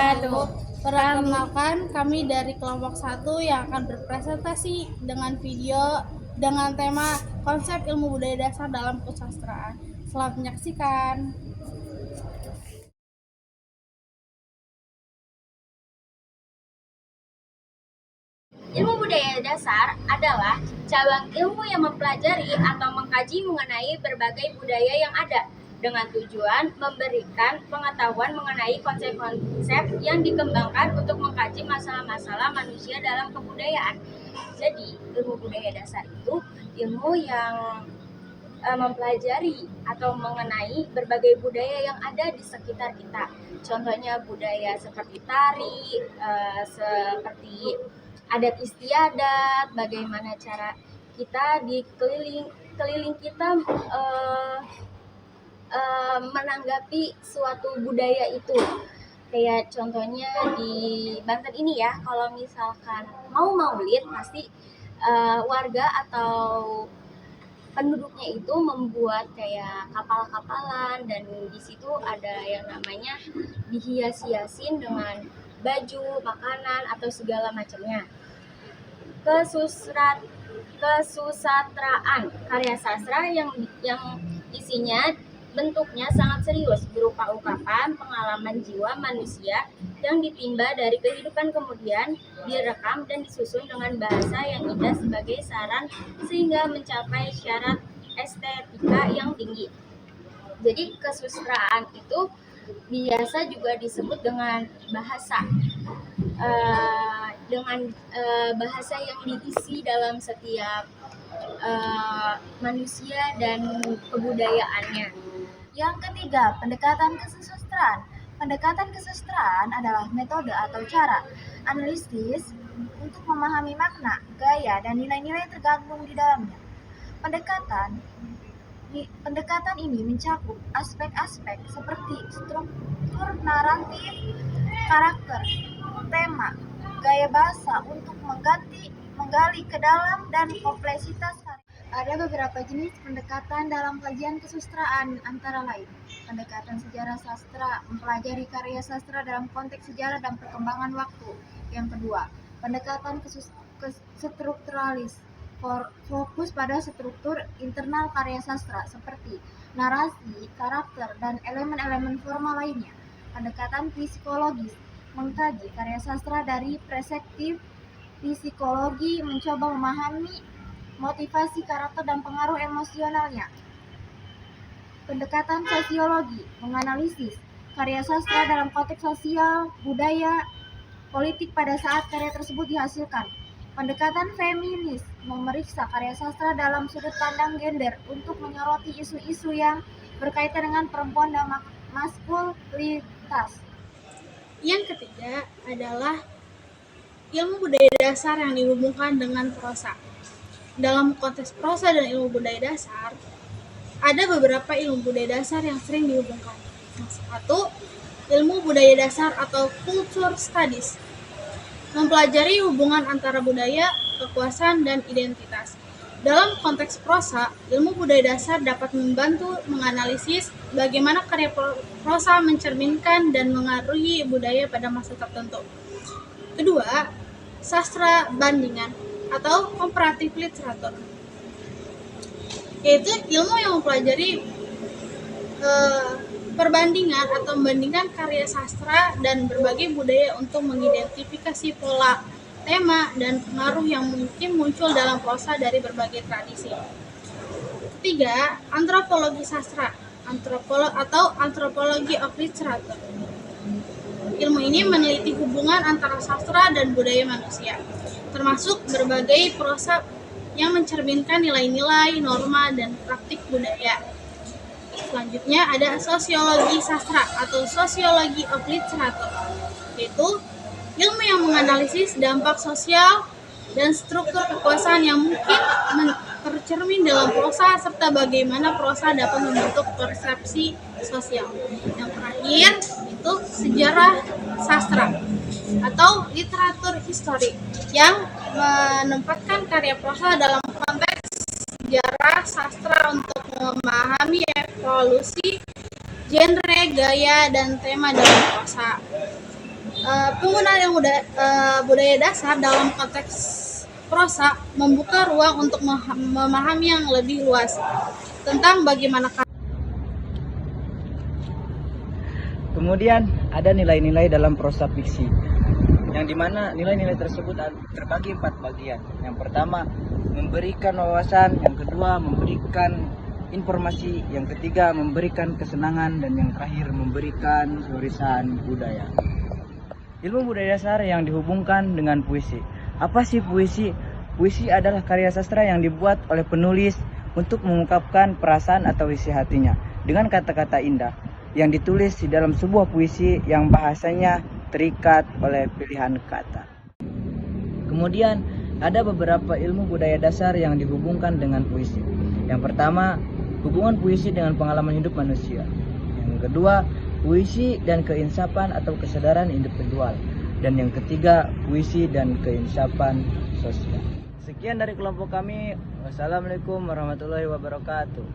wabarakatuh. Perkenalkan, kami dari kelompok 1 yang akan berpresentasi dengan video dengan tema konsep ilmu budaya dasar dalam kesusastraan. Selamat menyaksikan. Ilmu budaya dasar adalah cabang ilmu yang mempelajari atau mengkaji mengenai berbagai budaya yang ada dengan tujuan memberikan pengetahuan mengenai konsep-konsep yang dikembangkan untuk mengkaji masalah-masalah manusia dalam kebudayaan. Jadi, ilmu budaya dasar itu ilmu yang mempelajari atau mengenai berbagai budaya yang ada di sekitar kita. Contohnya budaya seperti tari, seperti adat istiadat, bagaimana cara kita di keliling kita menanggapi suatu budaya itu. Kayak contohnya di Banten ini ya, kalau misalkan mau maulid pasti warga atau penduduknya itu membuat kayak kapal-kapalan, dan di situ ada yang namanya dihias-hiasin dengan baju, makanan atau segala macamnya. Kesusastraan karya sastra yang isinya bentuknya sangat serius, berupa ungkapan pengalaman jiwa manusia yang ditimba dari kehidupan, kemudian direkam dan disusun dengan bahasa yang indah sebagai saran sehingga mencapai syarat estetika yang tinggi. Jadi kesusastraan itu biasa juga disebut dengan bahasa, bahasa yang diisi dalam setiap manusia dan kebudayaannya. Yang ketiga, pendekatan kesusastraan. Pendekatan kesusastraan adalah metode atau cara analisis untuk memahami makna, gaya, dan nilai-nilai tergandung di dalamnya. Pendekatan ini mencakup aspek-aspek seperti struktur naratif, karakter, tema, gaya bahasa untuk menggali ke dalam dan kompleksitas karya. Ada beberapa jenis pendekatan dalam kajian kesusastraan, antara lain pendekatan sejarah sastra, mempelajari karya sastra dalam konteks sejarah dan perkembangan waktu. Yang kedua, pendekatan strukturalis, fokus pada struktur internal karya sastra seperti narasi, karakter, dan elemen-elemen formal lainnya. Pendekatan psikologis, mengkaji karya sastra dari perspektif psikologi, mencoba memahami motivasi karakter dan pengaruh emosionalnya. Pendekatan sosiologi, menganalisis karya sastra dalam konteks sosial, budaya, politik pada saat karya tersebut dihasilkan. Pendekatan feminis, memeriksa karya sastra dalam sudut pandang gender untuk menyoroti isu-isu yang berkaitan dengan perempuan dan maskulinitas. Yang ketiga adalah ilmu budaya dasar yang dihubungkan dengan prosa. Dalam konteks prosa dan ilmu budaya dasar, ada beberapa ilmu budaya dasar yang sering dihubungkan. Yang satu, ilmu budaya dasar atau culture studies, mempelajari hubungan antara budaya, kekuasaan, dan identitas. Dalam konteks prosa, ilmu budaya dasar dapat membantu menganalisis bagaimana karya prosa mencerminkan dan mengaruhi budaya pada masa tertentu. Kedua, sastra bandingan atau comparative literature, yaitu ilmu yang mempelajari perbandingan atau membandingkan karya sastra dan berbagai budaya untuk mengidentifikasi pola, tema, dan pengaruh yang mungkin muncul dalam prosa dari berbagai tradisi. Ketiga, antropologi sastra atau antropology of literature. Ilmu ini meneliti hubungan antara sastra dan budaya manusia, termasuk berbagai prosa yang mencerminkan nilai-nilai, norma, dan praktik budaya. Selanjutnya ada sosiologi sastra atau sociology of literature, yaitu ilmu yang menganalisis dampak sosial dan struktur kekuasaan yang mungkin tercermin dalam prosa serta bagaimana prosa dapat membentuk persepsi sosial. Yang terakhir itu sejarah sastra atau literatur historik yang menempatkan karya prosa dalam konteks sejarah sastra untuk memahami evolusi genre, gaya, dan tema dalam prosa. Penggunaan budaya dasar dalam konteks prosa membuka ruang untuk memahami yang lebih luas tentang bagaimana. Kemudian ada nilai-nilai dalam prosa fiksi, yang dimana nilai-nilai tersebut terbagi 4 bagian. Yang pertama, memberikan wawasan. Yang kedua, memberikan informasi. Yang ketiga, memberikan kesenangan. Dan yang terakhir, memberikan warisan budaya. Ilmu budaya dasar yang dihubungkan dengan puisi. Apa sih puisi? Puisi adalah karya sastra yang dibuat oleh penulis untuk mengungkapkan perasaan atau isi hatinya dengan kata-kata indah yang ditulis di dalam sebuah puisi yang bahasanya terikat oleh pilihan kata. Kemudian ada beberapa ilmu budaya dasar yang dihubungkan dengan puisi. Yang pertama, hubungan puisi dengan pengalaman hidup manusia. Yang kedua, puisi dan keinsapan atau kesadaran individual. Dan yang ketiga, puisi dan keinsapan sosial. Sekian dari kelompok kami. Wassalamualaikum warahmatullahi wabarakatuh.